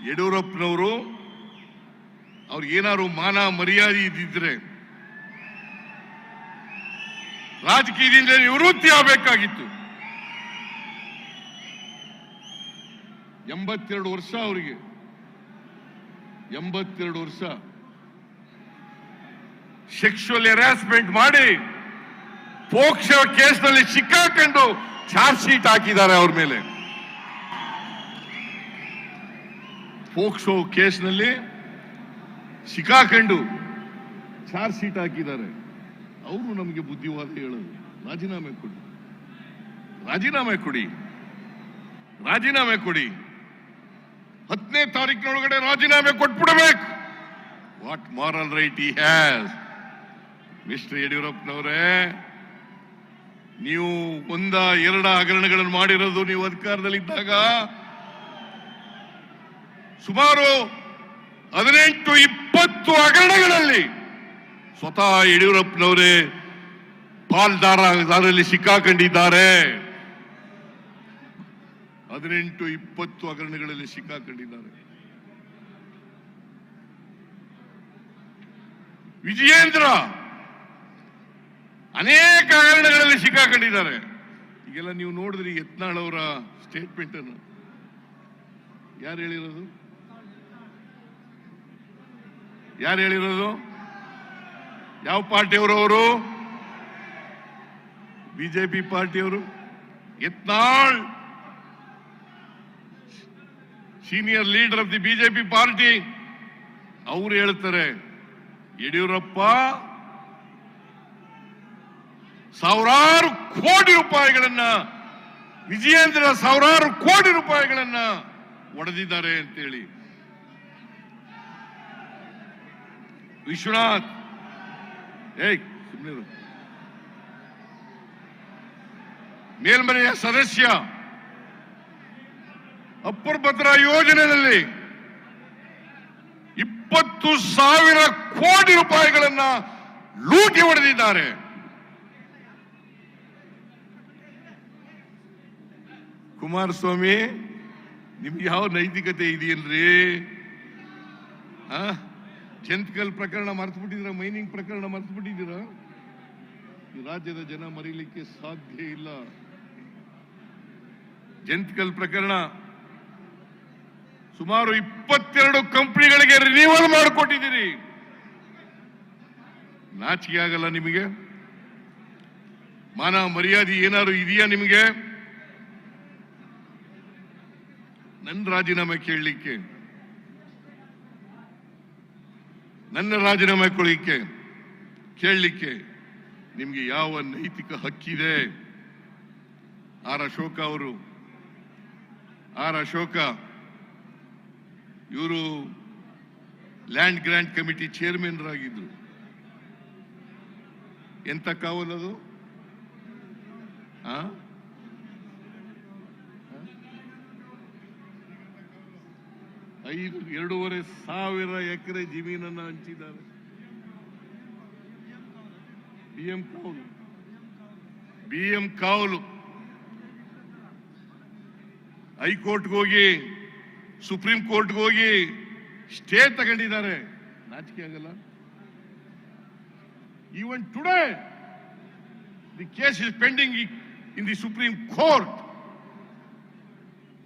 ಯಡಿಯೂರಪ್ಪನವರು ಅವ್ರಿಗೇನಾದ್ರು ಮಾನ ಮರ್ಯಾದೆ ಇದ್ದಿದ್ರೆ ರಾಜಕೀಯದಿಂದ ನಿವೃತ್ತಿ ಆಗಬೇಕಾಗಿತ್ತು. 82 ವರ್ಷ ಅವರಿಗೆ, 82 ವರ್ಷ ಸೆಕ್ಷುವಲ್ ಹರಾಸ್ಮೆಂಟ್ ಮಾಡಿ ಪೋಕ್ಸೋ ಕೇಸ್ನಲ್ಲಿ ಸಿಕ್ಕಾಕೊಂಡು ಚಾರ್ಜ್ ಶೀಟ್ ಹಾಕಿದ್ದಾರೆ ಅವ್ರ ಮೇಲೆ. ಪೋಕ್ಸೋ ಕೇಸ್ನಲ್ಲಿ ಸಿಕ್ಕಾಕೊಂಡು ಚಾರ್ಜ್ ಶೀಟ್ ಹಾಕಿದ್ದಾರೆ. ಅವರು ನಮಗೆ ಬುದ್ಧಿವಾದ ಹೇಳೋದು ರಾಜೀನಾಮೆ ಕೊಡಿ, ರಾಜೀನಾಮೆ ಕೊಡಿ, ರಾಜೀನಾಮೆ ಕೊಡಿ. 10ನೇ ತಾರೀಕಿನೊಳಗಡೆ ರಾಜೀನಾಮೆ ಕೊಟ್ಬಿಡಬೇಕು. What moral right he has? Mister ಯಡಿಯೂರಪ್ಪನವರೇ, ನೀವು 1-2 ಹಗರಣಗಳನ್ನು ಮಾಡಿರೋದು ನೀವು ಅಧಿಕಾರದಲ್ಲಿದ್ದಾಗ. ಸುಮಾರು 18-20 ಹಗರಣಗಳಲ್ಲಿ ಸ್ವತಃ ಯಡಿಯೂರಪ್ಪನವರೇ ಪಾಲ್ದಾರರಲ್ಲಿ ಸಿಕ್ಕಾಕೊಂಡಿದ್ದಾರೆ. 18-20 ಹಗರಣಗಳಲ್ಲಿ ಸಿಕ್ಕಾಕೊಂಡಿದ್ದಾರೆ. ವಿಜಯೇಂದ್ರ ಅನೇಕ ಹಗರಣಗಳಲ್ಲಿ ಸಿಕ್ಕಾಕೊಂಡಿದ್ದಾರೆ. ಈಗೆಲ್ಲ ನೀವು ನೋಡಿದ್ರಿ ಯತ್ನಾಳ್ ಅವರ ಸ್ಟೇಟ್ಮೆಂಟ್ ಅನ್ನು. ಯಾರು ಹೇಳಿರೋದು? ಯಾರು ಹೇಳಿರೋದು? ಯಾವ ಪಾರ್ಟಿಯವರು? ಅವರು ಬಿಜೆಪಿ ಪಾರ್ಟಿಯವರು. Yatnal senior leader of the BJP party. ಅವರು ಹೇಳ್ತಾರೆ ಯಡಿಯೂರಪ್ಪ ಸಾವಿರಾರು ಕೋಟಿ ರೂಪಾಯಿಗಳನ್ನ, ವಿಜಯೇಂದ್ರ ಸಾವಿರಾರು ಕೋಟಿ ರೂಪಾಯಿಗಳನ್ನ ಒಡೆದಿದ್ದಾರೆ ಅಂತೇಳಿ. ವಿಶ್ವನಾಥ್ ಸುಮ್ಮನೆ ಮೇಲ್ಮನೆಯ ಸದಸ್ಯ ಅಪ್ಪರ್ ಭದ್ರಾ ಯೋಜನೆಯಲ್ಲಿ 20,000 ಕೋಟಿ ರೂಪಾಯಿಗಳನ್ನ ಲೂಟಿ ಹೊಡೆದಿದ್ದಾರೆ. ಕುಮಾರಸ್ವಾಮಿ, ನಿಮ್ಗೆ ಯಾವ ನೈತಿಕತೆ ಇದೆಯಲ್ರಿ? ಜಂತ್ಕಲ್ ಪ್ರಕರಣ ಮರೆತು ಬಿಟ್ಟಿದ್ದೀರಾ? ಮೈನಿಂಗ್ ಪ್ರಕರಣ ಮರೆತು ಬಿಟ್ಟಿದ್ದೀರಾ? ಈ ರಾಜ್ಯದ ಜನ ಮರೀಲಿಕ್ಕೆ ಸಾಧ್ಯ ಇಲ್ಲ. ಜಂತ್ಕಲ್ ಪ್ರಕರಣ ಸುಮಾರು 22 ಕಂಪನಿಗಳಿಗೆ ರಿನಿವಲ್ ಮಾಡಿಕೊಟ್ಟಿದ್ದೀರಿ. ನಾಚಿಕೆ ಆಗಲ್ಲ ನಿಮಗೆ? ಮಾನ ಮರ್ಯಾದೆ ಏನಾದ್ರು ಇದೆಯಾ ನಿಮಗೆ? ನನ್ನ ರಾಜೀನಾಮೆ ಕೇಳಲಿಕ್ಕೆ, ನನ್ನ ರಾಜೀನಾಮೆ ಕೇಳಲಿಕ್ಕೆ ನಿಮ್ಗೆ ಯಾವ ನೈತಿಕ ಹಕ್ಕಿದೆ? ಆರ್ ಅಶೋಕ ಇವರು ಲ್ಯಾಂಡ್ ಗ್ರಾಂಟ್ ಕಮಿಟಿ ಚೇರ್ಮನ್ ಆಗಿದ್ರು. ಎಂತ ಕಾವಲದು? 2,500 ಎಕರೆ ಜಮೀನನ್ನ ಹಂಚಿದ್ದಾರೆ. BM ಕಾವಲು ಹೈಕೋರ್ಟ್ಗೆ ಹೋಗಿ, ಸುಪ್ರೀಂ ಕೋರ್ಟ್ಗೆ ಹೋಗಿ ಸ್ಟೇ ತಗೊಂಡಿದ್ದಾರೆ. ನಾಚಿಕೆ ಆಗಲ್ಲ? Even today the case is pending in the supreme court.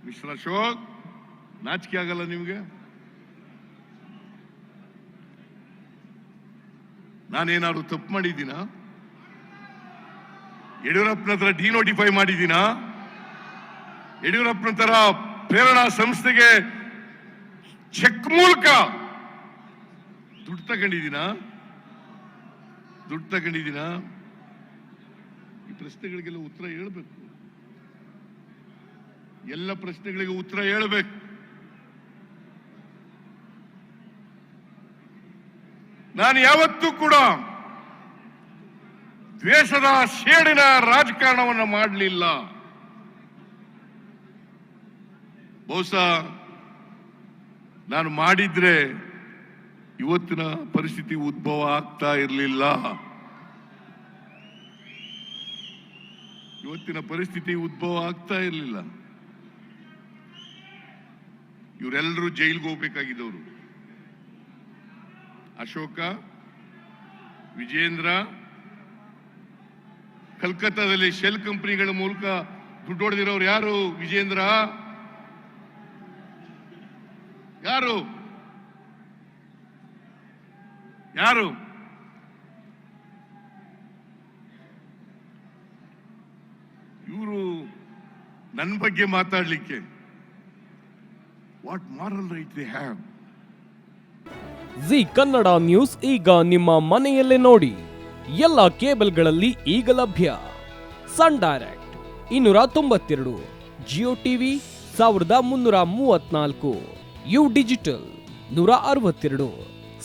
Mister Ashok, ನಾಚಿಕೆ ಆಗಲ್ಲ ನಿಮ್ಗೆ? ನಾನೇನಾದ್ರು ತಪ್ಪು ಮಾಡಿದ್ದೀನಾ? ಯಡಿಯೂರಪ್ಪನ ಹತ್ರ ಡಿನೋಟಿಫೈ ಮಾಡಿದ್ದೀನಾ? ಯಡಿಯೂರಪ್ಪನ ತರ ಪ್ರೇರಣಾ ಸಂಸ್ಥೆಗೆ ಚೆಕ್ ಮೂಲಕ ದುಡ್ಡು ತಗೊಂಡಿದ್ದೀನಾ? ಈ ಪ್ರಶ್ನೆಗಳಿಗೆಲ್ಲ ಉತ್ತರ ಹೇಳಬೇಕು. ಎಲ್ಲ ಪ್ರಶ್ನೆಗಳಿಗೆ ಉತ್ತರ ಹೇಳಬೇಕು. ನಾನು ಯಾವತ್ತೂ ಕೂಡ ದ್ವೇಷದ ಸೇಡಿನ ರಾಜಕಾರಣವನ್ನು ಮಾಡಲಿಲ್ಲ. ಬಹುಶಃ ನಾನು ಮಾಡಿದ್ರೆ ಇವತ್ತಿನ ಪರಿಸ್ಥಿತಿ ಉದ್ಭವ ಆಗ್ತಾ ಇರಲಿಲ್ಲ. ಇವರೆಲ್ಲರೂ ಜೈಲಿಗೆ ಹೋಗ್ಬೇಕಾಗಿದ್ದವರು. ಅಶೋಕ, ವಿಜೇಂದ್ರ, ಕಲ್ಕತ್ತಾದಲ್ಲಿ ಶೆಲ್ ಕಂಪನಿಗಳ ಮೂಲಕ ದುಡ್ಡು ಹೊಡೆದಿರೋರು ಯಾರು? ವಿಜೇಂದ್ರ ಯಾರು? ಯಾರು? ಇವರು ನನ್ನ ಬಗ್ಗೆ ಮಾತಾಡ್ಲಿಕ್ಕೆ what moral right they have? Zee Kannada news ಈಗ ನಿಮ್ಮ ಮನೆಯಲ್ಲೇ ನೋಡಿ. ಎಲ್ಲ ಕೇಬಲ್ಗಳಲ್ಲಿ ಈಗ ಲಭ್ಯ. Sun Direct 292, Jio TV 1334, U digital 162,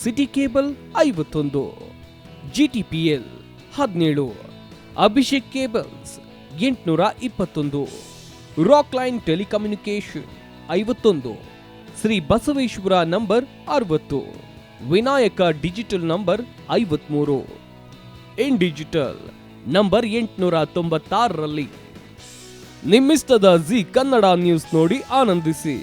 city cable 51, GTPL 17, Abhishek cables 821, rock line telecommunication 51, Shri Basaveshwara number 60, Vinayaka digital number 53, in digital number 896ರಲ್ಲಿ. ನಿಮ್ಮಿಷ್ಟದ ಜಿ ಕನ್ನಡ ನ್ಯೂಸ್ ನೋಡಿ ಆನಂದಿಸಿ.